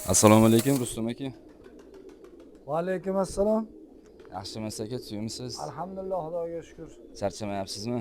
Assalomu alaykum Rustam aka. Va alaykum assalom. Yaxshimisiz aka, suyimsiz? Alhamdulillah, Xudoga shukr. Charchamayapsizmi?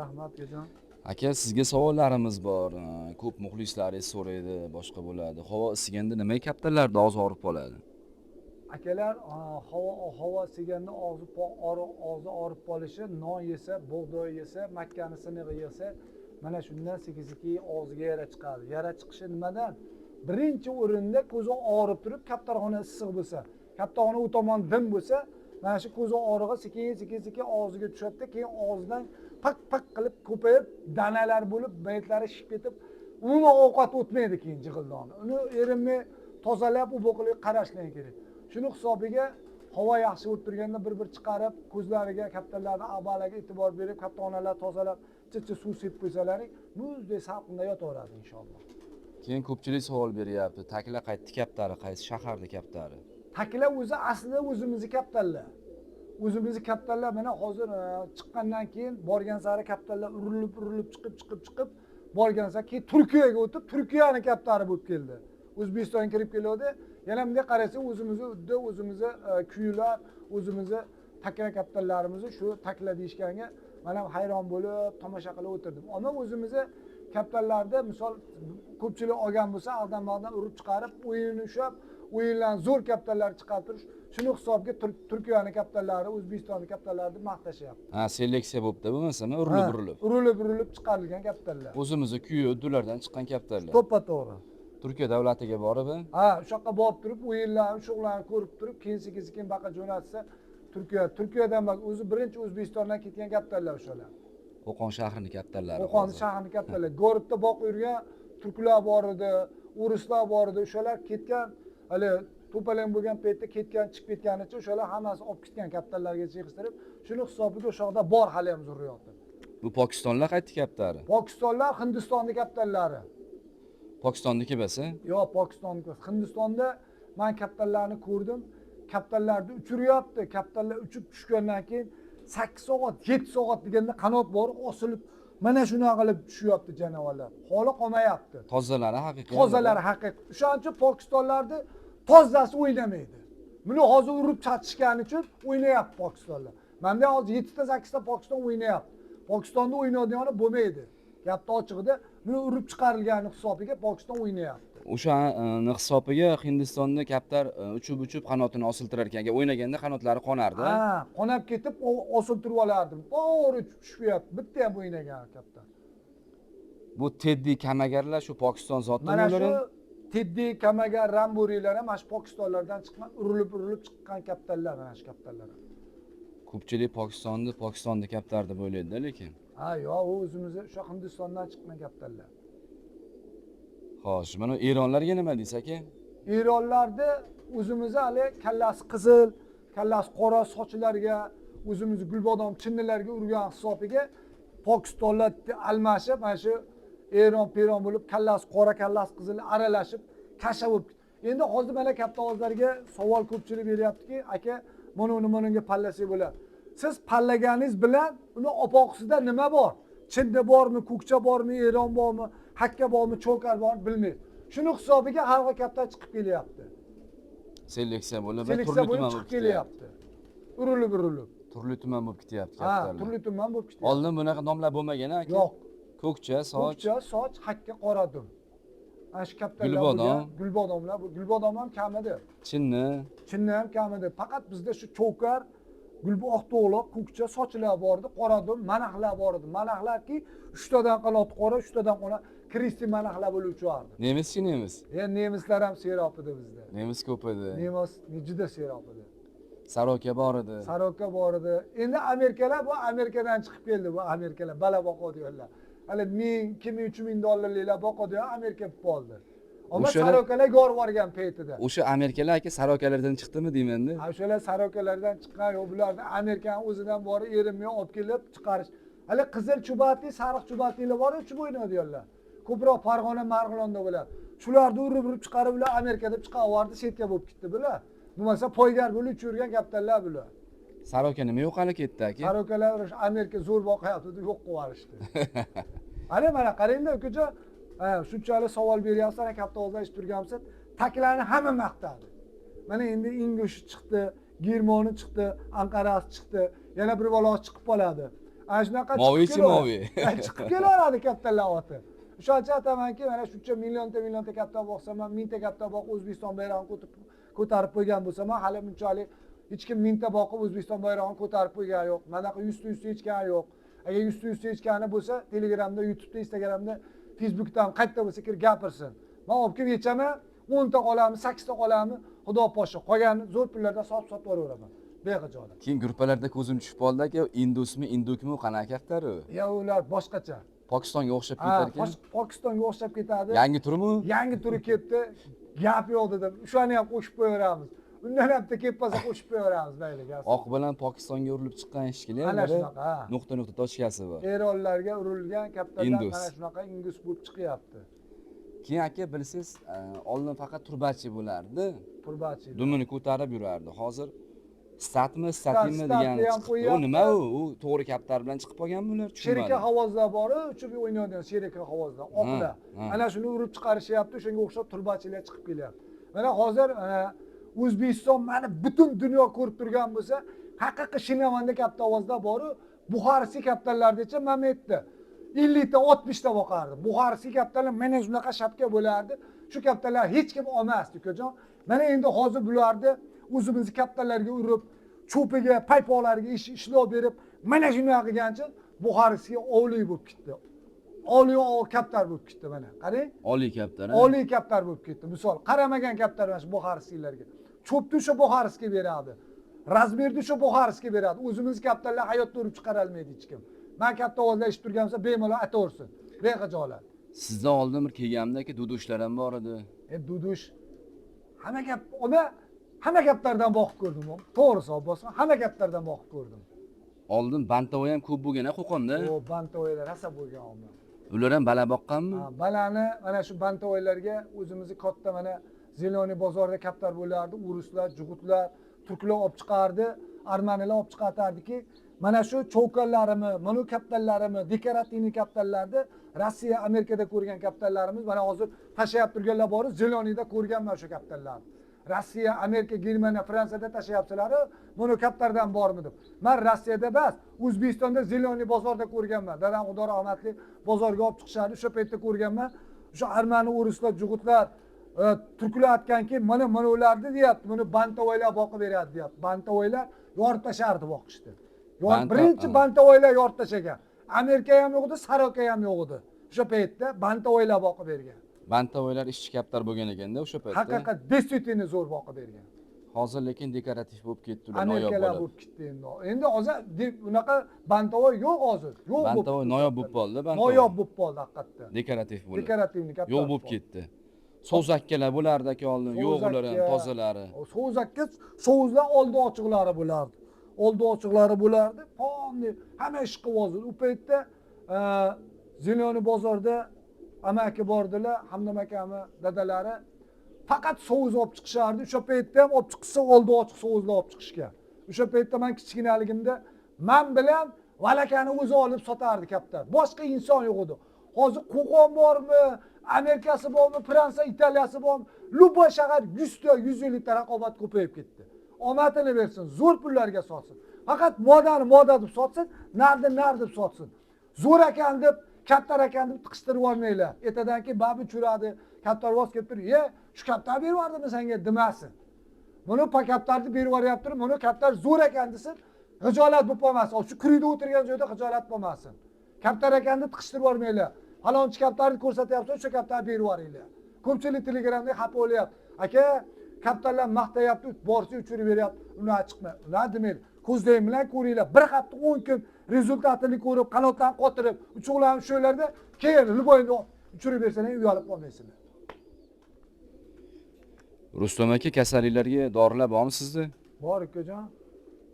Rahmat Gajon. Aka, sizga savollarimiz bor. Ko'p muxlislaringiz so'raydi, boshqa bo'ladi. Havo isiganda nima kaptarlarda og'iz og'rib qoladi? Akalar, havo siganda og'zi og'rib qolishi, non yesa, bug'doy yesa, makkani sinig'i yesa, mana shundan sekin og'ziga yara chiqadi. Yara chiqishi nimadan? Birinchi o'rinda ko'zi og'rib turib, kaptarxona issiq bo'lsa, kaptarxona u tomon dim bo'lsa, mana shu ko'zi og'rig'i sekin og'ziga tushadi, keyin og'zidan pak qilib ko'payib, danalar bo'lib, betlari shishib ketib, umuman ovqat o'tmaydi keyin jig'ildoni. Uni erinmay tozalab, u boqilib qarashlar kerak. Shuni hisobiga havo yaxshi bo'lib turganda bir chiqarib, ko'zlariga, kaptarlarning avvaliga e'tibor berib, kaptarxonalar tozalab, chicha suv sepib qo'ysalaring, muzdek salqinda yotaveradi inshaalloh. Keyin ko'pchilik savol beryapti. Takla qaysi kaptari, qaysi shaharda kaptari? Takla o'zi aslida o'zimizni kaptarlar. O'zimizni kaptarlar mana hozir chiqqandan keyin borgan sari kaptarlar urilib chiqib borgan sari keyin Turkiyaga o'tib, Turkiyaning kaptari bo'lib keldi. O'zbekistonga kirib keladi. Yana bunday qarasa o'zimizni kuylar, o'zimizni takla kaptarlarimizni shu takla deyishganga mana hayron bo'lib tomosha qilib o'tirdim. Ammo o'zimizni kaptarlarda misol ko'pchilik olgan bo'lsa, aldan urib chiqarib, o'yinni ushlab, o'yinlarni zo'r kaptarlar chiqarib turish, shuni hisobga Turkiyaning kaptarlari, O'zbekistonning kaptarlarini maqtashyapti. Ha, seleksiya bo'pti bo'lmasami? Urilib chiqarilgan kaptarlar. O'zimizni kuyi uddulardan chiqqan kaptarlar. To'ppa-to'g'ri. Turkiya davlatiga borib, ha, o'sha yoqqa borib turib, o'yinlarni, shug'ullarni ko'rib turib, keyin baqa jo'natsa, Turkiyadan bak, o'zi birinchi O'zbekistondan ketgan kaptarlar o'shalar. Qo'qon shahrining kaptarlari. Qo'qon shahrining kaptarlari. Goribda boq yurgan turklar bor edi, o'rislar bor edi, o'shalar ketgan, hali to'palang bo'lgan paytda ketgan, chiqib ketganicha o'shalar hammasi olib ketgan kaptarlarga yig'ishtirib, shuni hisobiga o'sha yoqda bor hali ham zurriyoti. Bu Pokistonlar qaysi kaptari? Pokistonlar Hindistonning kaptarlari. Pokistonniki bo'lsa? Yo'q, Pokistonniki. Hindistonda men kaptarlarni ko'rdim. Kaptarlarni uchiryapti. Kaptarlar uchib tushgandan keyin 8 soat, 7 soat deganda qanot bor, osilib mana shunaqa qilib tushyapti janovorlar. Holi qolmayapti. Tozalari haqiqiy. Tozalari haqiqiy. O'shaning uchun Pokistonlarda tozasi o'ynamaydi. Buni hozir urib chatishgani uchun o'ynayapti Pokistonlar. Menda hozir 7 ta 8 ta Pokiston o'ynayapti. Pokistonda o'ynayotgani bo'lmaydi. Gapni ochig'ida buni urib chiqarilgani hisobiga Pokiston o'ynayapti. O'sha hisobiga Hindistonda kaptar uchib qanotini osiltirar ekan. O'ynaganda qanotlari qonardi. Ha, qonab ketib osiltirib olardim. To'g'ri tushmayapti. Bitta ham o'ynagan kaptar. Bu Teddy Kamagarlar shu Pokiston zotdan mana shu Teddy Kamagar, Ramburilar ham shu Pokistonlardan chiqqan, urilib chiqqan kaptarlar mana shu kaptarlar. Ko'pchilik Pokistonda kaptar deb o'ylaydi lekin. Ha, yo'q, u o'zimizni o'sha Hindistondan chiqqan kaptarlar. Xo'sh, mana Eronlarga nima deysiz aka? Eronlarda o'zimizni hali kallasi qizil, kallasi qora sochlarga, o'zimizni gulbodom chinnilarga urgan hisobiga Pokistonlar almashib, mana shu Eron bo'lib, kallasi qora, kallasi qizil aralashib, kasha bo'lib. Endi hozir mana katta ovozlarga savol ko'pchilik beryaptiki, aka, bunga pallasi bo'ladi. Siz pallaganingiz bilan uni opoqisida nima bor? Chinni bormi, ko'kcha bormi, Eron bormi, hakka bormi, cho'kar bormi bilmaysiz. Shuni hisobiga har xil kaptar chiqib kelyapti. Seleksiya bo'lib, turli-tuman chiqib kelyapti. Urilib. Turli-tuman bo'lib ketyapti kaptarlar. Ha, turli-tuman bo'lib ketyapti. Oldin bunaqa nomlar bo'lmagan aka? Yo'q. Ko'kcha, soch, hakka qora dum. Ana shu kaptarlar bo'lgan, gulbodomlar, bu gulbodom ham kamidi. Chinni ham kamidi. Faqat bizda shu cho'kar, gulboq to'g'loq, ko'kcha sochlar bor edi, qora dum, manaxlar bor edi. Manaxlarki 3 tadan qanot qora, 3 tadan qora kristi manaxlar bo'lib uchardi. Nemis. Nemislar ham seroq edi bizda. Nemis ko'p edi. Nemis juda seroq edi. Saroka bor edi. Endi Amerikadan chiqib keldi bu Amerikalar, bala boqadiganlar. Hali 1000, 2000, 3000 dollarliklar boqadigan Amerika bo'ldi. Ammo sarokalar g'or borgan paytida. O'sha Amerikalar aka sarokalardan chiqdimi deymanda? Ha, o'shalar sarokalardan chiqqan, yo'q bularni Amerikaning o'zidan borib erinmay olib kelib chiqarish. Hali qizil chubati, sariq chubatilar bor, uchib o'ynaydiganlar. Ko'proq Farg'ona, Marg'ilonda bular. Shularni urib chiqarib ular Amerikada chiqaverdi, setka bo'lib ketdi bular. Bo'lmasa poygar bo'lib uchirgan kaptarlar bular. Saroka nima yo'qali ketdi aka? Sarokalar Amerika zo'r boqyapti, yo'q qilib yuborishdi. Mana qaranglar ukajon, Shunchalik savol beryapsan, katta ovozda eshitib turganmisan. Taklarni hamma maqtadi. Mana endi Ingushi chiqdi, Germoni chiqdi, Anqarasi chiqdi, yana bir baloq chiqib qoladi. Ana shunaqa chiqib kelaveradi kattalar oti. O'sha aytamanki, mana shuncha millionta katta boqsam ham, mingta katta boqib O'zbekiston bayrog'ini ko'tarib qo'ygan bo'lsam ham, hali bunchalik hech kim mingta boqib O'zbekiston bayrog'ini ko'tarib qo'ygani yo'q. Manaqa 100 hechgani yo'q. Agar 100 hechgani bo'lsa, Telegramda, YouTube'da, Instagramda, Facebook'dan qayerda bo'lsa kirib gapirsin. Men olib kelib yechaman, 10 ta qolamiz, 8 ta qolamiz, xudo poshsha. Qolgan zo'r pullardan sotib yuraveraman. Behijolat. Keyin gruppalarda ko'zim tushib qoldi-ki, Indukmi, qanaqa kaftari? Ya ular boshqacha. Pokistonga o'xshab ketar ekan. Pokistonga o'xshab ketadi. Yangi turmi? Yangi turi ketdi. Gap yo'q dedim. O'shani ham qo'shib qo'yaveramiz. Undan ham kelib qolsa qo'shib qo'yaveramiz mayli gap. Oq bilan Pokistonga urilib chiqqan ishkili ham ana shunaqa. Nuqta tochkasi bor. Eronlarga urilgan kaptarlar mana shunaqa Indus bo'lib chiqyapti. Keyin aka bilsiz, oldin faqat turbachi bo'lardi. Turbachi. Dumini ko'tarib yurardi. Hozir statmi degan chiqdi. U nima u? U to'g'ri kaptar bilan chiqib qolganmi ular? Sherika havozlar bor, uchib o'ynaydigan sherika havozlar, oqda. Ana shuni urib chiqarishyapti, o'shanga o'xshab turbachilar chiqib kelyapti. Mana hozir O'zbekiston mana butun dunyo ko'rib turgan bo'lsa, haqiqiy Shinavanda katta ovozlar bor-ku, Buxarskiy kaptarlargacha mana yetdi. 50 ta, 60 ta boqardi. Buxarskiy kaptarlar mana shunaqa shapka bo'lardi. Shu kaptarlar hech kim olmasdi, ukajon. Mana endi hozir bularni o'zimizni kaptarlarga urib, cho'piga, paypoqlarga ishlov berib, mana shunaqa qilgancha Buxarskiy oliy bo'lib ketdi. Oliy kaptar bo'lib ketdi mana. Qarang. Oliy kaptar. Oliy kaptar bo'lib ketdi. Misol, qaramagan kaptar mana shu Buxarskiylarga. Cho'pni o'sha Buxarskiy beradi. Razmerni o'sha Buxarskiy beradi. O'zimiz kaptarlar hayotda urib chiqara olmaydi hech kim. Men katta ovozda eshitib turganimsa, bemalol aytaversin. Behijolat. Sizdan oldin bir kelganimda-ki dudushlar ham bor edi. Dudush hamma kaptardan boqib ko'rdim. To'g'risi olsam, hamma kaptardan boqib ko'rdim. Oldin Bantavoy ham ko'p bo'lgan-a Qo'qonda. Bantavoylar rosa bo'lgan. Ular ham bala boqqanmi? Balani mana shu Bantavoylarga o'zimizni katta mana Zeloniy bozorda kaptar bo'lardi, uruslar, jug'utlar, turklar olib chiqardi, armanilar olib chiqartardiki, mana shu cho'vkanlarimiz, mana kaptarlarimiz, dekorativniy kaptarlarni Rossiya, Amerikada ko'rgan kaptarlarimiz mana hozir tashlayib turganlar bor, Zeloniyda ko'rganman o'sha kaptarlarni. Rossiya, Amerika, Germaniya, Fransiyada tashlayapsizlar, buni kaptardan bormi deb. Men Rossiyada emas, O'zbekistonda Zeloniy bozorda ko'rganman. Dadam xudo rahmatli bozorga olib chiqishardi, o'sha paytda ko'rganman. O'sha armani uruslar, jug'utlar, turklar aytganki, mana ularni deyapti, buni Bantavoylar boqib beradi deyapti. Bantavoylar yorib tashardi boqishdi. Birinchi Bantavoylar yorib tashagan. Amerika ham yo'q edi, Saroka ham yo'q edi. O'sha paytda Bantavoylar boqib bergan. Bantavoylar ishchi kaptar bo'lgan ekanda o'sha paytda. Haqiqat действительно zo'r boqib bergan. Hozir lekin dekorativ bo'lib ketdi, noyob bo'ldi. Amerikalar bo'lib ketdi endi. Endi hozir unaqa Bantavoy yo'q hozir. Yo'q bo'ldi. Bantavoy noyob bo'lib qoldi, Bantavoy. Noyob bo'lib qoldi haqiqatdan. Dekorativ bo'ldi. Dekorativni kaptar. Yo'q bo'lib ketdi. So'zakkalar bo'lardi aka oldin, yo'q ular ham tozalari. So'zakka so'zlar oldi ochiqlari bo'lardi. Oldi ochiqlari bo'lardi. Ponni hamma ish qilib u paytda Zeloniy bozorda amaki bordilar, Hamdam akami dadalari faqat so'z olib chiqishardi. O'sha paytda ham olib chiqsa oldi ochiq so'zlar olib chiqishgan. O'sha paytda men kichkinaligimda men bilan valakani o'zi olib sotardi kaptar. Boshqa inson yo'q edi. Hozir Qo'qon bormi, Amerikasi bormi, Fransiya, Italiyasi bormi, Luboy shahar 100 ta, 150 ta raqobat ko'payib ketdi. Omadini bersin, zo'r pullarga sotsin. Faqat moda deb sotsin, nar deb sotsin. Zo'r ekan deb, kaptar ekan deb tiqishtirib olmaylar. Ertadan keyin babi churadi, kaptar voz kelib turib, shu kaptar berib yubordimi senga demasin. Buni kaptarni berib yuboryapti, buni kaptar zo'r ekan desin, xijolat bo'lib qolmasin. Shu kurida o'tirgan joyda xijolat bo'lmasin. Kaptar ekan deb tiqishtirib olmaylar. Falonchi kaptarni ko'rsatyapsiz, o'sha kaptarni berib yuboringlar. Ko'pchilik Telegramda xafa bo'lyapti. Aka, kaptarlar maqtayapti, borsa uchirib beryapti. Uni chiqma. Ular demaydi. Ko'zlaring bilan ko'ringlar. Bir hafta 10 kun rezultatini ko'rib, qanotlarni qotirib, uchoqlarni sho'larda keyin Luboyni uchirib bersangiz uyalib qolmaysizlar. Rustam aka, kasalliklarga dorilar bormi sizda? Bor ukajon.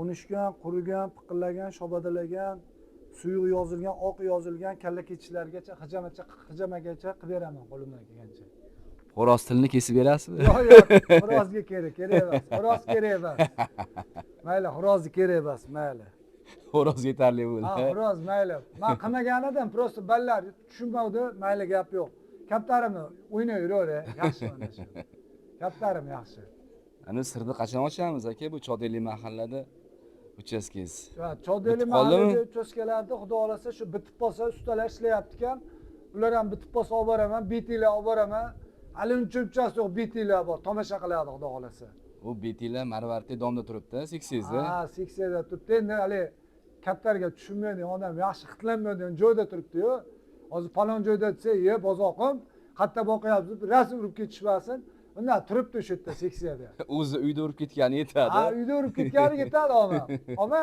Unishgan, qurigan, piqillagan, shobadalagan, suyuq yozilgan, oq yozilgan kalla ketishlargacha, hijamagacha qilib beraman qo'limdan kelgancha. Xo'roz tilini kesib berasizmi? Yo'q, xorozga kerak emas. Xo'roz kerak emas. Mayli, xo'rozni kerak emas, mayli. Xo'roz yetarli bo'ldi. Xo'roz mayli. Men qilmagan edim, просто ballar tushunmadi, mayli gap yo'q. Kaptarim o'ynayver, yaxshi mana shu. Kaptarim yaxshi. Ana sirni qachon ochamiz aka bu Chodeli mahallada uchastkangiz? Chodeli mahallada uchastkalarda xudo xolasa shu bitib qolsa ustalar ishlayapti ekan. Ular ham bitib qolsa olib boraman, betilar olib boraman. Hali uncha uchasi yo'q betilar bor, tomosha qiladi xudo xolasa. U betilar Marvaridda domda turibdi, seksiyada. Ha, seksiyada turibdi. Endi hali kaptarga tushunmaydigan odam, yaxshi xitlanmaydigan joyda turibdi-yu. Hozir falon joyda desa, bozoqim, qatta boqyapsiz, rasm urib ketishmasin. Undan turibdi o'sha yerda seksiyada. O'zi uyda urib ketgani yetadi. Ha, uyda urib ketgani yetadi ona. Ammo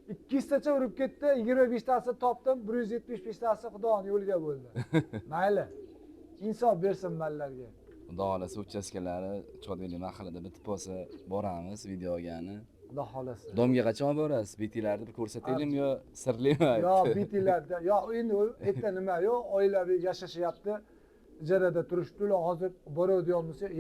200 tacha urib ketdi, 25 tasi topdim, 175 tasi xudoning yo'liga bo'ldi. Mayli. Insof bersin mallarga. Xudo xolasa uchastkalari Chodeli mahallada bitib qolsa boramiz videogani. Xudo xolasa. Domga qachon olib borasiz? Betilarni bir ko'rsataylikmi yo sirlimi? Yo, betilarda. Yo, endi erta nima yo, oilaviy yashashyapti. Ijarada turishdilar, hozir boraveradiganmisiz?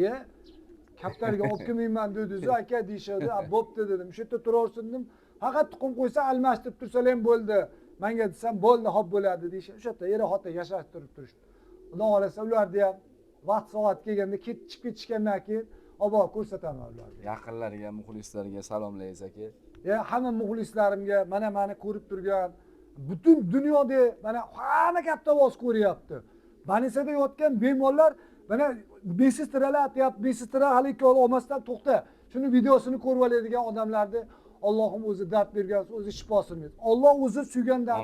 Kaptarga olib kelmayman dedi-yu, aka deyishadi. Bo'pti dedim. Shu yerda turaversin dedim. Faqat tuxum qo'ysa almashtirib tursalar ham bo'ldi. Menga desam, bo'ldi, hop bo'ladi deyishadi. O'sha yerda er-xotin yashashtirib turishdi. Xudo xolasa ularni ham vaqt soat kelganda chiqib ketishgandan keyin olib ko'rsataman ularga. Yaqinlariga, muxlislarga salomlaysiz aka. Hamma muxlislarimga mana meni ko'rib turgan butun dunyoda mana hamma katta ovoz ko'ryapti. Banisada yotgan bemorlar mana besistiralar aytyapti, besistira hali ikkovi olmasdan to'xta. Shuni videosini ko'rib oladigan odamlarni Allohim o'zi dard bergan, o'zi shifosini bersin. Alloh o'zi suygandan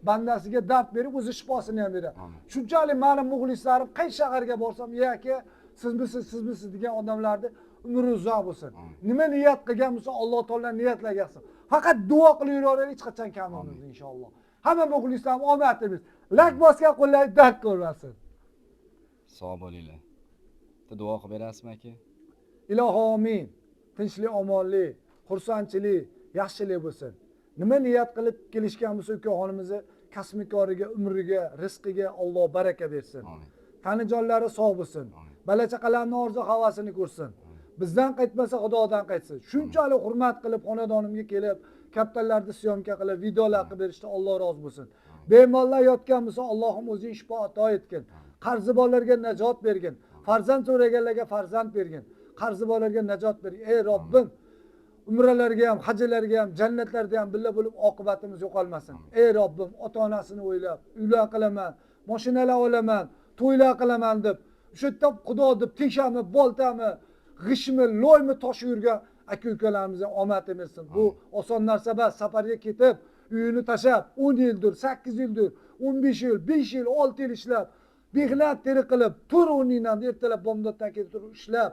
bandasiga dard berib, o'zi shifosini ham beradi. Shunchalik meni muxlislarim qaysi shaharga borsam, aka, sizmisiz degan odamlarni umri uzoq bo'lsin. Nima niyat qilgan bo'lsa, Alloh taolo niyatlarga qilsin. Faqat duo qilib yuraverib, hech qachon kam bo'lmaymiz inshaalloh. Hamma muxlislarim omad tilamiz. Lak bosgan qo'llar dard ko'rmasin. Sog' bo'linglar. Duo qilib berasizmi aka? Ilohi amin. Tinchlik, omonlik, xursandchilik, yaxshilik bo'lsin. Nima niyat qilib kelishgan bo'lsa, ukaxonimizni kasbkoriga, umriga, rizqiga Alloh baraka bersin. Tanijonlari sog' bo'lsin. Bola chaqalarning orzu havasini ko'rsin. Bizdan qaytmasa Xudodan qaytsin. Shunchalik hurmat qilib xonadonimga kelib, kaptallarni syomka qilib, videolar qilib berishda Alloh rozi bo'lsin. Bemorlar yotgan bo'lsa, Allohim o'zing shifo ato etgin. Qarzi borlarga najot bergin. Farzand so'raganlarga farzand bergin. Qarzi borlarga najot bergin. Ey Robbim, umralarga ham, hajlarga ham, jannatlarda ham billa bo'lib oqibatimiz yo'qolmasin. Ey Robbim, ota-onasini o'ylab, uylar qilaman, mashinalar olaman, to'ylar qilaman deb, o'sha yerda Xudo deb teshami, boltami, g'ishmi, loymi toshib yurgan aka-ukalarimizga omad bersin. Bu oson narsa emas. Safarga ketib, uyini tashab, 10 yildir, 8 yildir, 15 yil, 5 yil, 6 yil ishlab, mehnat teri qilib, tur o'rnidan ertalab bomdoddan kelib turib ishlab,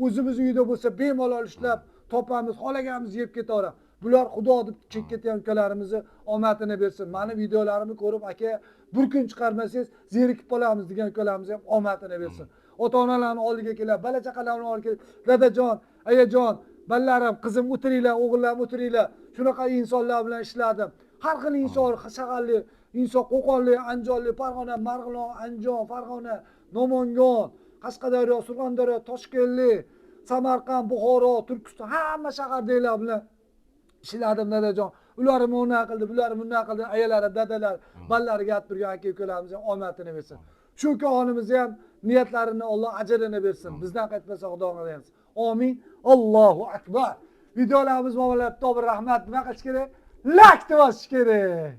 o'zimiz uyda bo'lsa bemalol ishlab, topamiz, xolaganimiz yeb ketaveramiz. Bular Xudo deb chekib ketgan ukalarimizni omadini bersin. Meni videolarimni ko'rib, aka, bir kun chiqarmasangiz zerikib qolamiz degan ukalarimizga ham omadini bersin. Ota-onalarning oldiga kelib, bola chaqalarning oldiga kelib, dadajon, ayajon, balarim, qizim o'tiringlar, o'g'illarim o'tiringlar. Shunaqa insonlar bilan ishladim. Har xil inson, shaharli, inson Qo'qonli, Andijonli, Farg'ona, Marg'ilon, Andijon, Farg'ona, Namangan, Qashqadaryo, Surxondaryo, Toshkentli, Samarqand, Buxoro, Turkiston, hamma shahardagilar bilan ishladim dadajon. Ular buni qildi, bular buni qildi, ayalari, dadalar, ballariga aytib turgan aka-ukalarimiz ham omadini bersin. Shu ukaxonimizni ham niyatlarini Alloh ajrini bersin. Bizdan qaytmasa Xudoga bersin. Amin. Allohu akbar. Videolarimiz muomala, rahmat, nima qilish kerak? Like bosish kerak.